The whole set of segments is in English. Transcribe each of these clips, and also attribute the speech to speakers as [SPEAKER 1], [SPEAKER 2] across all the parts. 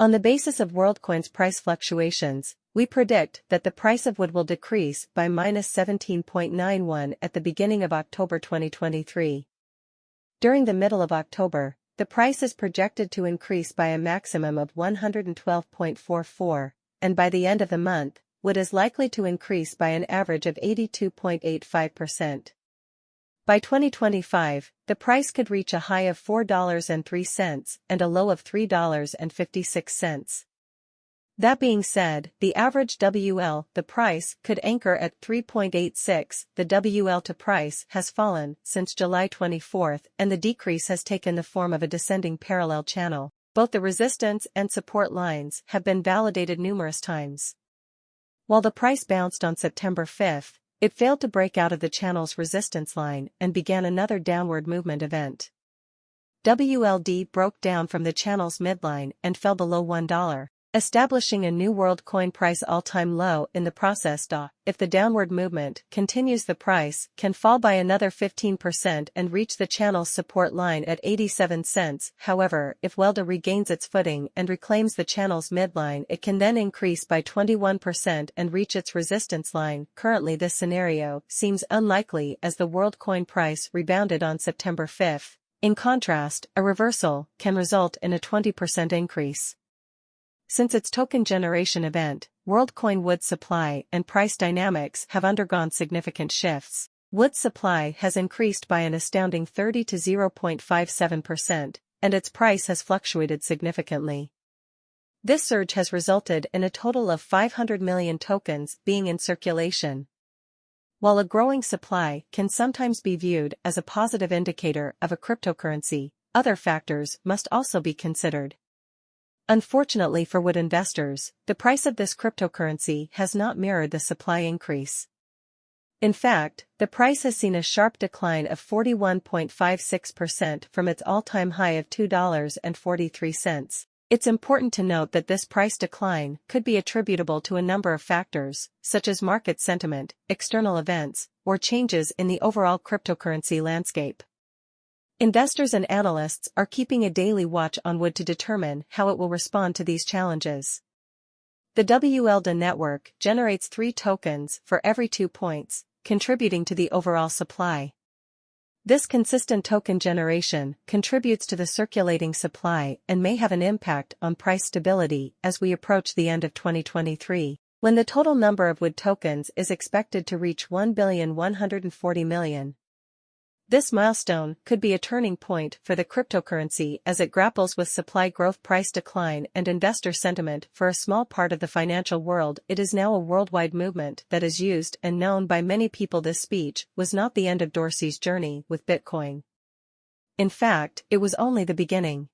[SPEAKER 1] On the basis of Worldcoin's price fluctuations, we predict that the price of wood will decrease by -17.91 at the beginning of October 2023. During the middle of October, the price is projected to increase by a maximum of 112.44, and by the end of the month, wood is likely to increase by an average of 82.85%. By 2025, the price could reach a high of $4.03 and a low of $3.56. That being said, the average WL, the price, could anchor at 3.86. The WL to price has fallen since July 24, and the decrease has taken the form of a descending parallel channel. Both the resistance and support lines have been validated numerous times. While the price bounced on September 5, it failed to break out of the channel's resistance line and began another downward movement event. WLD broke down from the channel's midline and fell below $1, establishing a new Worldcoin price all-time low in the process. If the downward movement continues, the price can fall by another 15% and reach the channel's support line at 87 cents. However, if WLD regains its footing and reclaims the channel's midline, it can then increase by 21% and reach its resistance line. Currently, this scenario seems unlikely as the Worldcoin price rebounded on September 5. In contrast, a reversal can result in a 20% increase. Since its token generation event, Worldcoin wood supply and price dynamics have undergone significant shifts. Wood supply has increased by an astounding 30 to 0.57%, and its price has fluctuated significantly. This surge has resulted in a total of 500 million tokens being in circulation. While a growing supply can sometimes be viewed as a positive indicator of a cryptocurrency, other factors must also be considered. Unfortunately for wood investors, the price of this cryptocurrency has not mirrored the supply increase. In fact, the price has seen a sharp decline of 41.56% from its all-time high of $2.43. It's important to note that this price decline could be attributable to a number of factors, such as market sentiment, external events, or changes in the overall cryptocurrency landscape. Investors and analysts are keeping a daily watch on wood to determine how it will respond to these challenges. The WLD network generates 3 tokens for every 2 points, contributing to the overall supply. This consistent token generation contributes to the circulating supply and may have an impact on price stability as we approach the end of 2023, when the total number of wood tokens is expected to reach 1,140,000,000. This milestone could be a turning point for the cryptocurrency as it grapples with supply growth, price decline, and investor sentiment. For a small part of the financial world, it is now a worldwide movement that is used and known by many people. This speech was not the end of Dorsey's journey with Bitcoin. In fact, it was only the beginning.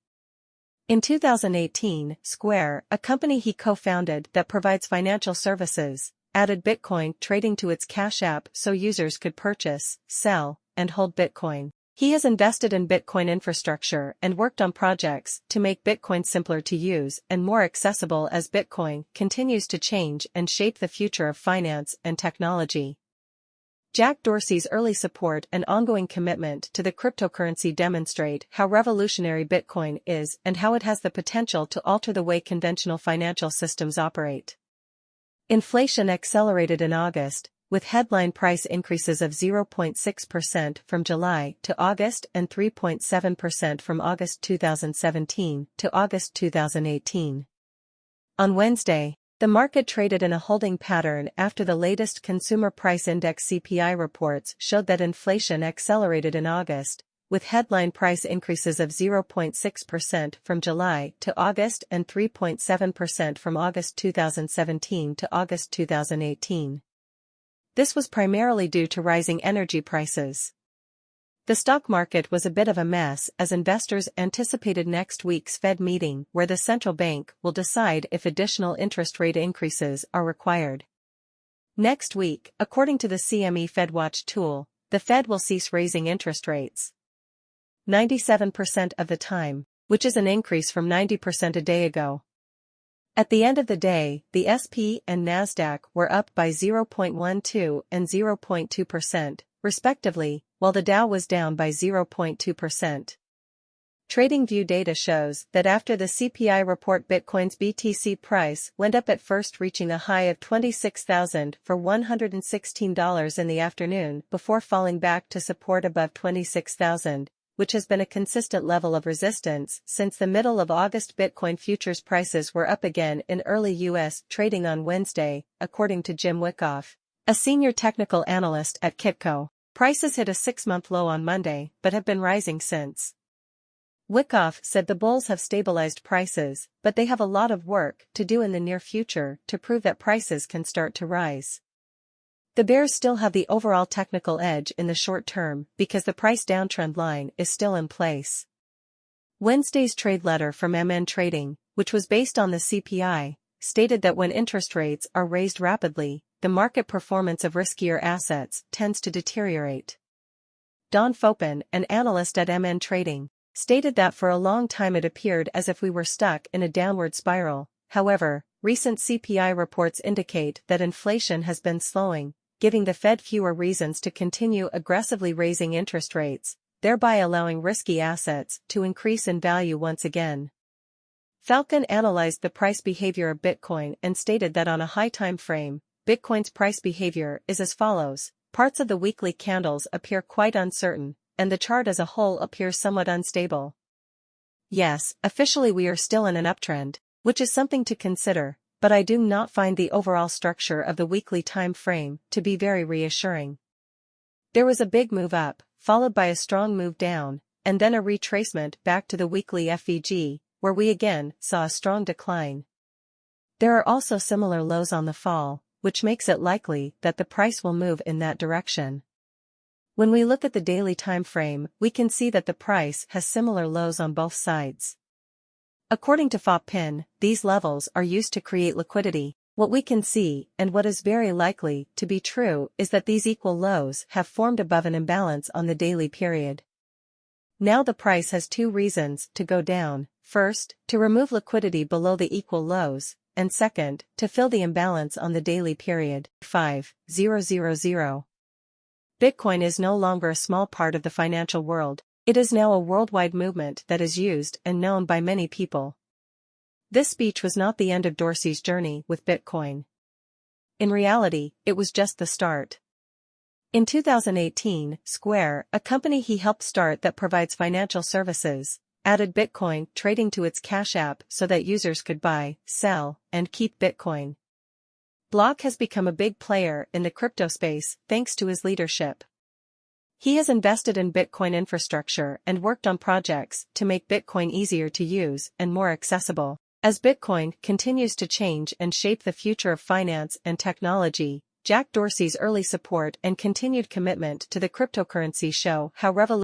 [SPEAKER 1] In 2018, Square, a company he co-founded that provides financial services, added Bitcoin trading to its Cash App so users could purchase, sell, and hold Bitcoin. He has invested in Bitcoin infrastructure and worked on projects to make Bitcoin simpler to use and more accessible as Bitcoin continues to change and shape the future of finance and technology. Jack Dorsey's early support and ongoing commitment to the cryptocurrency demonstrate how revolutionary Bitcoin is and how it has the potential to alter the way conventional financial systems operate. Inflation accelerated in August, with headline price increases of 0.6% from July to August and 3.7% from August 2017 to August 2018. On Wednesday, the market traded in a holding pattern after the latest Consumer Price Index (CPI) reports showed that inflation accelerated in August, with headline price increases of 0.6% from July to August and 3.7% from August 2017 to August 2018. This was primarily due to rising energy prices. The stock market was a bit of a mess as investors anticipated next week's Fed meeting where the central bank will decide if additional interest rate increases are required. Next week, according to the CME FedWatch tool, the Fed will cease raising interest rates 97% of the time, which is an increase from 90% a day ago. At the end of the day, the SP and Nasdaq were up by 0.12 and 0.2%, respectively, while the Dow was down by 0.2%. TradingView data shows that after the CPI report, Bitcoin's BTC price went up, at first reaching a high of $26,416 in the afternoon before falling back to support above $26,000, which has been a consistent level of resistance since the middle of August. Bitcoin futures prices were up again in early U.S. trading on Wednesday, according to Jim Wyckoff, a senior technical analyst at Kitco. Prices hit a 6-month low on Monday but have been rising since. Wyckoff said the bulls have stabilized prices, but they have a lot of work to do in the near future to prove that prices can start to rise. The bears still have the overall technical edge in the short term because the price downtrend line is still in place. Wednesday's trade letter from MN Trading, which was based on the CPI, stated that when interest rates are raised rapidly, the market performance of riskier assets tends to deteriorate. Don Fopin, an analyst at MN Trading, stated that for a long time it appeared as if we were stuck in a downward spiral. However, recent CPI reports indicate that inflation has been slowing, giving the Fed fewer reasons to continue aggressively raising interest rates, thereby allowing risky assets to increase in value once again. Falcon analyzed the price behavior of Bitcoin and stated that on a high time frame, Bitcoin's price behavior is as follows. Parts of the weekly candles appear quite uncertain, and the chart as a whole appears somewhat unstable. Yes, officially we are still in an uptrend, which is something to consider, but I do not find the overall structure of the weekly time frame to be very reassuring. There was a big move up, followed by a strong move down, and then a retracement back to the weekly FVG, where we again saw a strong decline. There are also similar lows on the fall, which makes it likely that the price will move in that direction. When we look at the daily time frame, we can see that the price has similar lows on both sides. According to Fopin, these levels are used to create liquidity. What we can see, and what is very likely to be true, is that these equal lows have formed above an imbalance on the daily period. Now the price has two reasons to go down: first, to remove liquidity below the equal lows, and second, to fill the imbalance on the daily period. 5000. Bitcoin is no longer a small part of the financial world. It is now a worldwide movement that is used and known by many people. This speech was not the end of Dorsey's journey with Bitcoin. In reality, it was just the start. In 2018, Square, a company he helped start that provides financial services, added Bitcoin trading to its Cash App so that users could buy, sell, and keep Bitcoin. Block has become a big player in the crypto space thanks to his leadership. He has invested in Bitcoin infrastructure and worked on projects to make Bitcoin easier to use and more accessible. As Bitcoin continues to change and shape the future of finance and technology, Jack Dorsey's early support and continued commitment to the cryptocurrency show how revolutionary